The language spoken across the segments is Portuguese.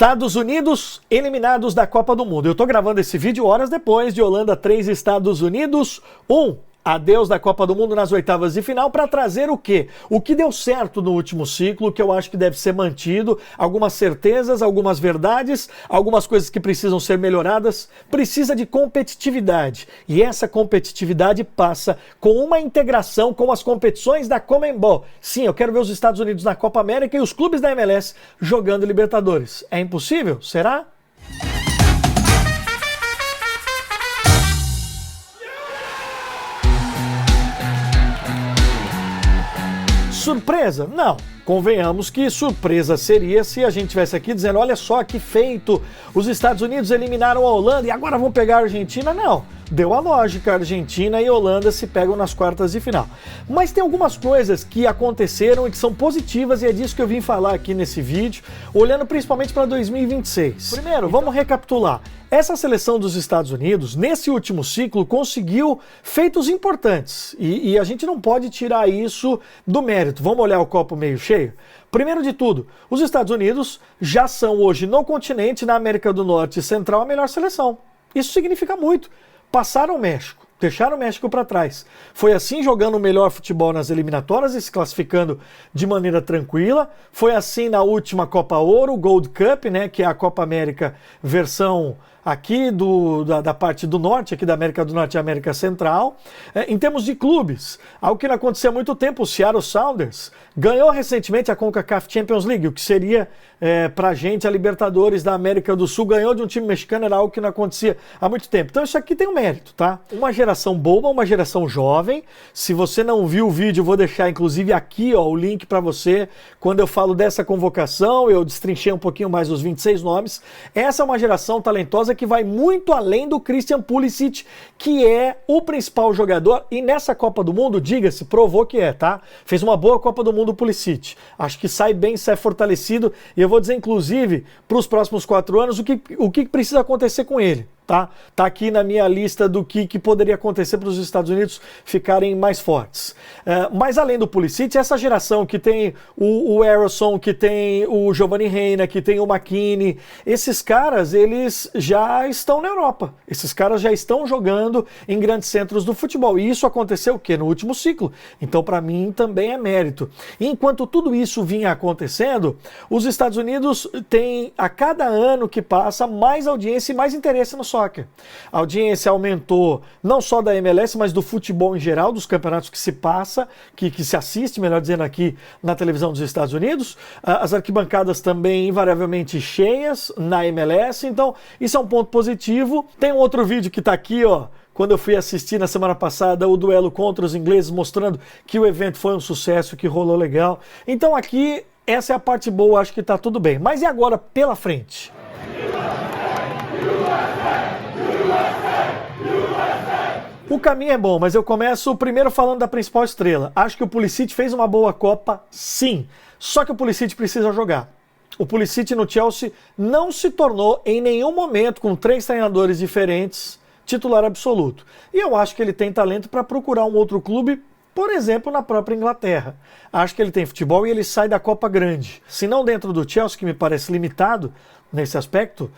Estados Unidos eliminados da Copa do Mundo. Eu tô gravando esse vídeo horas depois de Holanda 3, Estados Unidos 1. Adeus da Copa do Mundo nas oitavas de final para trazer o quê? O que deu certo no último ciclo, que eu acho que deve ser mantido, algumas certezas, algumas verdades, algumas coisas que precisam ser melhoradas, precisa de competitividade. E essa competitividade passa com uma integração com as competições da Conmebol. Sim, eu quero ver os Estados Unidos na Copa América e os clubes da MLS jogando Libertadores. É impossível? Será? Surpresa? Não. Convenhamos que surpresa seria se a gente estivesse aqui dizendo, olha só que feito, os Estados Unidos eliminaram a Holanda e agora vão pegar a Argentina. Não, deu a lógica, a Argentina e a Holanda se pegam nas quartas de final. Mas tem algumas coisas que aconteceram e que são positivas e é disso que eu vim falar aqui nesse vídeo, olhando principalmente para 2026. Primeiro, vamos recapitular. Essa seleção dos Estados Unidos, nesse último ciclo, conseguiu feitos importantes e a gente não pode tirar isso do mérito. Vamos olhar o copo meio cheio? Primeiro de tudo, os Estados Unidos já são hoje no continente, na América do Norte e Central, a melhor seleção. Isso significa muito. Passaram o México. Deixaram o México para trás. Foi assim jogando o melhor futebol nas eliminatórias e se classificando de maneira tranquila. Foi assim na última Copa Ouro, Gold Cup, né, que é a Copa América versão aqui da parte do norte, aqui da América do Norte e América Central. Em termos de clubes, algo que não acontecia há muito tempo, o Seattle Sounders ganhou recentemente a CONCACAF Champions League, o que seria pra gente a Libertadores da América do Sul, ganhou de um time mexicano, era algo que não acontecia há muito tempo. Então isso aqui tem um mérito, tá? Uma geração boa, uma geração jovem. Se você não viu o vídeo, eu vou deixar inclusive aqui, ó, o link para você. Quando eu falo dessa convocação, eu destrinchei um pouquinho mais os 26 nomes. Essa é uma geração talentosa que vai muito além do Christian Pulisic, que é o principal jogador, e nessa Copa do Mundo, diga-se, provou que é, tá? Fez uma boa Copa do Mundo o Pulisic. Acho que sai bem, sai fortalecido, e eu vou dizer, inclusive, para os próximos 4 anos, o que precisa acontecer com ele. Tá aqui na minha lista do que poderia acontecer para os Estados Unidos ficarem mais fortes. Mas além do Pulisic, essa geração que tem o Emerson, que tem o Giovanni Reina, que tem o McKennie, esses caras, eles já estão na Europa. Esses caras já estão jogando em grandes centros do futebol. E isso aconteceu o quê? No último ciclo. Então, para mim, também é mérito. E enquanto tudo isso vinha acontecendo, os Estados Unidos têm, a cada ano que passa, mais audiência e mais interesse no soccer. A audiência aumentou não só da MLS, mas do futebol em geral, dos campeonatos que se passa, que se assiste, melhor dizendo, aqui na televisão dos Estados Unidos. As arquibancadas também invariavelmente cheias na MLS, então isso é um ponto positivo. Tem um outro vídeo que está aqui, ó, quando eu fui assistir na semana passada o duelo contra os ingleses, mostrando que o evento foi um sucesso, que rolou legal. Então aqui, essa é a parte boa, acho que está tudo bem. Mas e agora pela frente? O caminho é bom, mas eu começo primeiro falando da principal estrela. Acho que o Pulisic fez uma boa Copa, sim. Só que o Pulisic precisa jogar. O Pulisic no Chelsea não se tornou em nenhum momento, com 3 treinadores diferentes, titular absoluto. E eu acho que ele tem talento para procurar um outro clube, por exemplo, na própria Inglaterra. Acho que ele tem futebol e ele sai da Copa grande. Se não dentro do Chelsea, que me parece limitado nesse aspecto,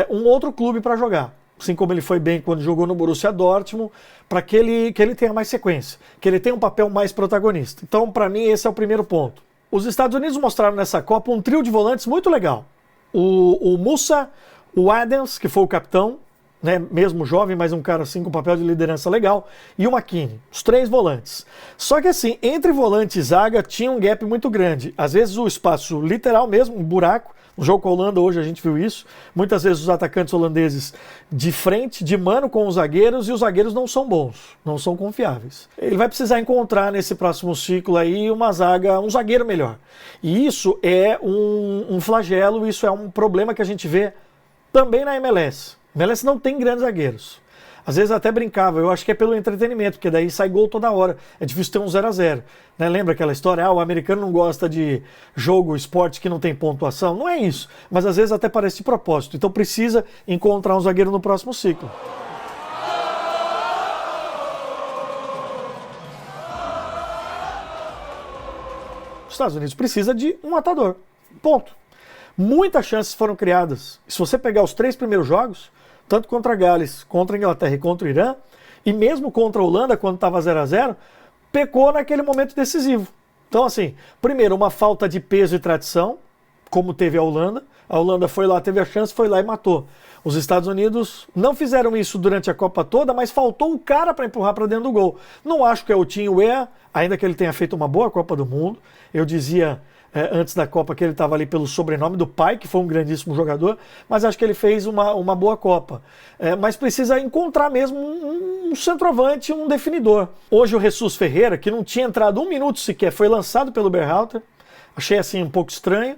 um outro clube para jogar. Assim como ele foi bem quando jogou no Borussia Dortmund, para que ele tenha mais sequência, que ele tenha um papel mais protagonista. Então, para mim, esse é o primeiro ponto. Os Estados Unidos mostraram nessa Copa um trio de volantes muito legal. O Musa, o Adams, que foi o capitão, né, mesmo jovem, mas um cara assim com papel de liderança legal, e o McKennie, os 3 volantes. Só que assim, entre volante e zaga tinha um gap muito grande. Às vezes o espaço literal mesmo, um buraco. No jogo com a Holanda hoje a gente viu isso. Muitas vezes os atacantes holandeses de frente, de mano com os zagueiros, e os zagueiros não são bons, não são confiáveis. Ele vai precisar encontrar nesse próximo ciclo aí uma zaga, um zagueiro melhor. E isso é um flagelo, isso é um problema que a gente vê também na MLS. A MLS não tem grandes zagueiros. Às vezes até brincava, eu acho que é pelo entretenimento, porque daí sai gol toda hora. É difícil ter um 0-0. Né? Lembra aquela história? O americano não gosta de jogo, esporte que não tem pontuação? Não é isso. Mas às vezes até parece de propósito. Então precisa encontrar um zagueiro no próximo ciclo. Os Estados Unidos precisa de um matador. Ponto. Muitas chances foram criadas. Se você pegar os 3 primeiros jogos, tanto contra Gales, contra a Inglaterra e contra o Irã, e mesmo contra a Holanda, quando estava 0-0, pecou naquele momento decisivo. Então, assim, primeiro, uma falta de peso e tradição, como teve a Holanda. A Holanda foi lá, teve a chance, foi lá e matou. Os Estados Unidos não fizeram isso durante a Copa toda, mas faltou o cara para empurrar para dentro do gol. Não acho que é o Tim Weah, ainda que ele tenha feito uma boa Copa do Mundo. Eu dizia antes da Copa que ele estava ali pelo sobrenome do pai, que foi um grandíssimo jogador, mas acho que ele fez uma boa Copa. Mas precisa encontrar mesmo um centroavante, um definidor. Hoje o Jesus Ferreira, que não tinha entrado 1 minuto sequer, foi lançado pelo Berhalter. Achei assim um pouco estranho.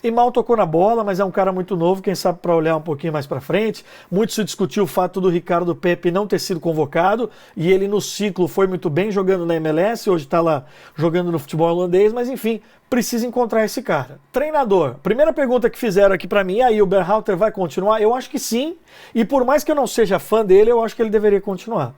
E mal tocou na bola, mas é um cara muito novo, quem sabe para olhar um pouquinho mais para frente. Muito se discutiu o fato do Ricardo Pepi não ter sido convocado, e ele no ciclo foi muito bem jogando na MLS, hoje está lá jogando no futebol holandês, mas enfim, precisa encontrar esse cara. Treinador, primeira pergunta que fizeram aqui para mim, aí o Berhalter vai continuar? Eu acho que sim, e por mais que eu não seja fã dele, eu acho que ele deveria continuar.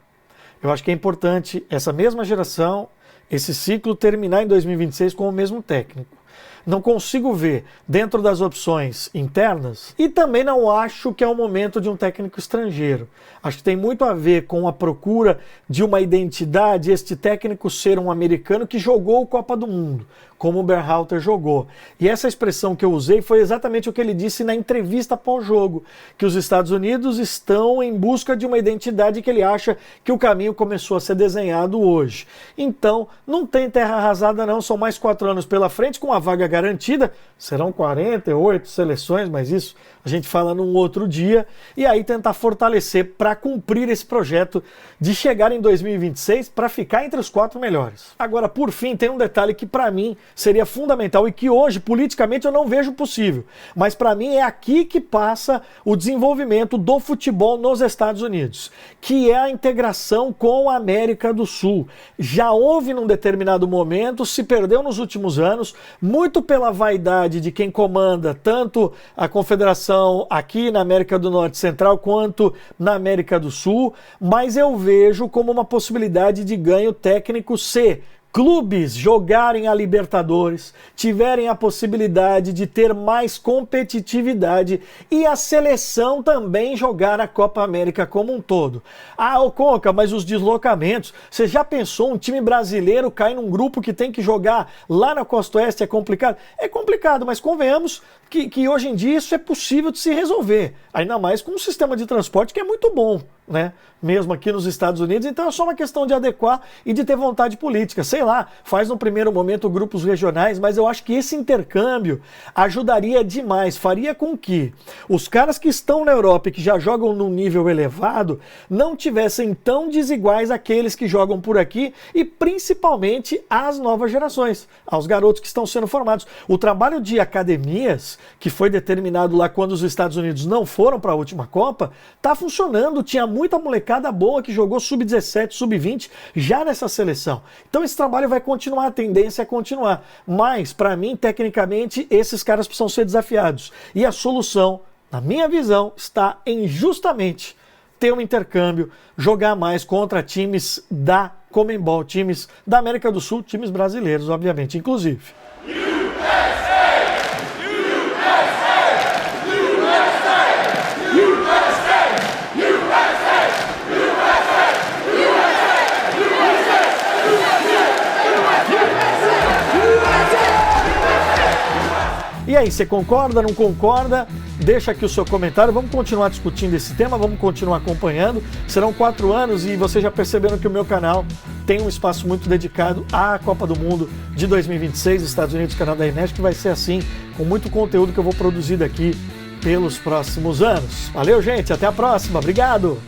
Eu acho que é importante essa mesma geração, esse ciclo terminar em 2026 com o mesmo técnico. Não consigo ver dentro das opções internas e também não acho que é o momento de um técnico estrangeiro. Acho que tem muito a ver com a procura de uma identidade, este técnico ser um americano que jogou Copa do Mundo, como o Berhalter jogou. E essa expressão que eu usei foi exatamente o que ele disse na entrevista pós-jogo, que os Estados Unidos estão em busca de uma identidade que ele acha que o caminho começou a ser desenhado hoje. Então, não tem terra arrasada não, são mais 4 anos pela frente, com a vaga garantida, serão 48 seleções, mas isso a gente fala num outro dia, e aí tentar fortalecer para cumprir esse projeto de chegar em 2026 para ficar entre os 4 melhores. Agora, por fim, tem um detalhe que para mim seria fundamental e que hoje, politicamente, eu não vejo possível, mas para mim é aqui que passa o desenvolvimento do futebol nos Estados Unidos, que é a integração com a América do Sul. Já houve num determinado momento, se perdeu nos últimos anos, muito pela vaidade de quem comanda tanto a confederação aqui na América do Norte Central quanto na América do Sul, mas eu vejo como uma possibilidade de ganho técnico se clubes jogarem a Libertadores, tiverem a possibilidade de ter mais competitividade e a seleção também jogar a Copa América como um todo. Ah, ô Conca, mas os deslocamentos, você já pensou um time brasileiro cair num grupo que tem que jogar lá na Costa Oeste? É complicado? É complicado, mas convenhamos que hoje em dia isso é possível de se resolver, ainda mais com um sistema de transporte que é muito bom, né? Mesmo aqui nos Estados Unidos, então é só uma questão de adequar e de ter vontade política. Sei lá, faz no primeiro momento grupos regionais, mas eu acho que esse intercâmbio ajudaria demais, faria com que os caras que estão na Europa e que já jogam num nível elevado não tivessem tão desiguais àqueles que jogam por aqui e principalmente às novas gerações, aos garotos que estão sendo formados. O trabalho de academias, que foi determinado lá quando os Estados Unidos não foram para a última Copa, está funcionando, tinha muita molecada boa que jogou sub-17, sub-20 já nessa seleção. Então esse trabalho vai continuar, a tendência é continuar. Mas, para mim, tecnicamente, esses caras precisam ser desafiados. E a solução, na minha visão, está em justamente ter um intercâmbio, jogar mais contra times da Conmebol, times da América do Sul, times brasileiros, obviamente, inclusive. E aí, você concorda, não concorda? Deixa aqui o seu comentário, vamos continuar discutindo esse tema, vamos continuar acompanhando. Serão 4 anos e vocês já perceberam que o meu canal tem um espaço muito dedicado à Copa do Mundo de 2026, Estados Unidos, Canadá e México, que vai ser assim, com muito conteúdo que eu vou produzir daqui pelos próximos anos. Valeu, gente, até a próxima, obrigado!